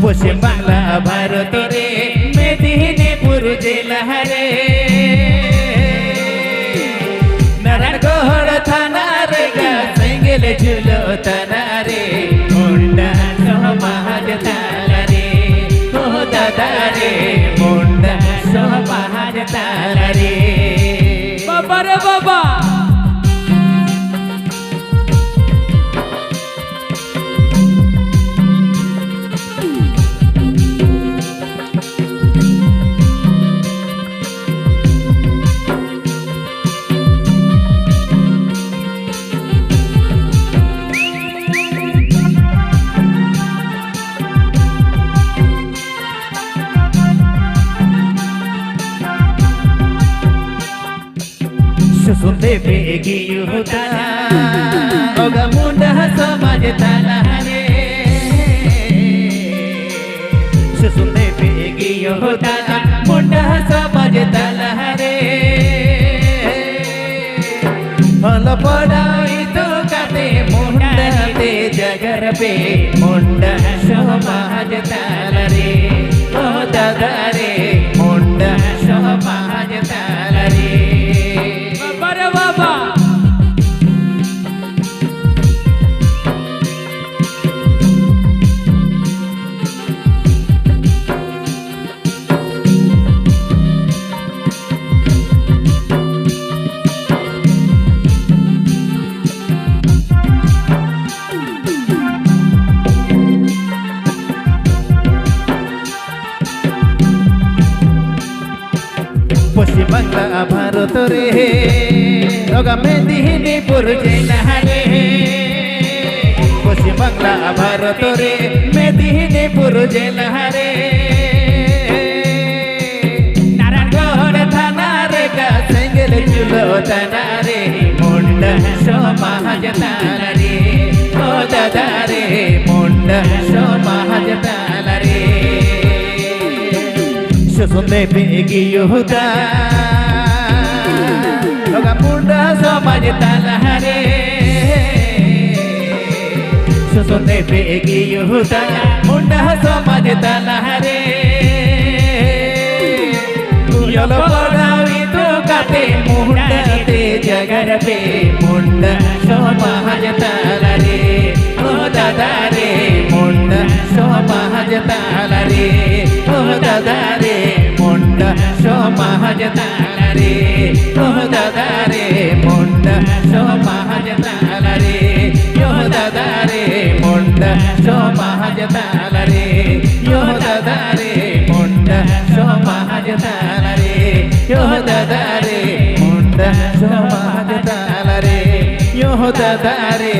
পশ্চিম বাংলা ভারত রে মেদিনীপুর জেলা রে নারায়ণগড় থানা রে সেঙ্গেল ঝুলো থানা রে মুন্ডা সমাজ তালা রে ও দাদা রে মুন্ডা সমাজ তালা রে বাবা রে বাবা सुनते बेगी होता होगा मुंडा समाज ताला रे सुनते बेगी होता मुंडा समाज ताला रे हल पढ़ाई तो काते मुंडा ते जगर पे मुंडा समाज ताला रे ओ दादा रे मुंडा समाज ताला रे পশ্চিম বাংলা ভারত রে লগা মেদিনীপুর জেলা রে পশ্চিম বাংলা ভারত রে মেদিনীপুর জেলা রে নারায়ণগড় থানা রে সেঙ্গেল ঝুলো থানা রে মুন্ডা সমাজ তালা রে ও দাদা রে মুন্ডা সমাজ তালা রে सुनते बेगी होता होगा मुंडा समाज ताला रे सुनते बेगी होता मुंडा समाज ताला रे चलो पढ़ाई तो काते मुंडा ते जगर पे मुंडा समाज ताला रे ओ दादा रे मुंडा समाज ताला रे ओ दादा रे मुंडा समाज ताला रे ओ दादा रे मुंडा समाज ताला रे यो दादा रे मुंडा समाज ताला रे यो दादा रे मुंडा समाज ताला रे यो दादा रे मुंडा समाज ताला रे यो दादा रे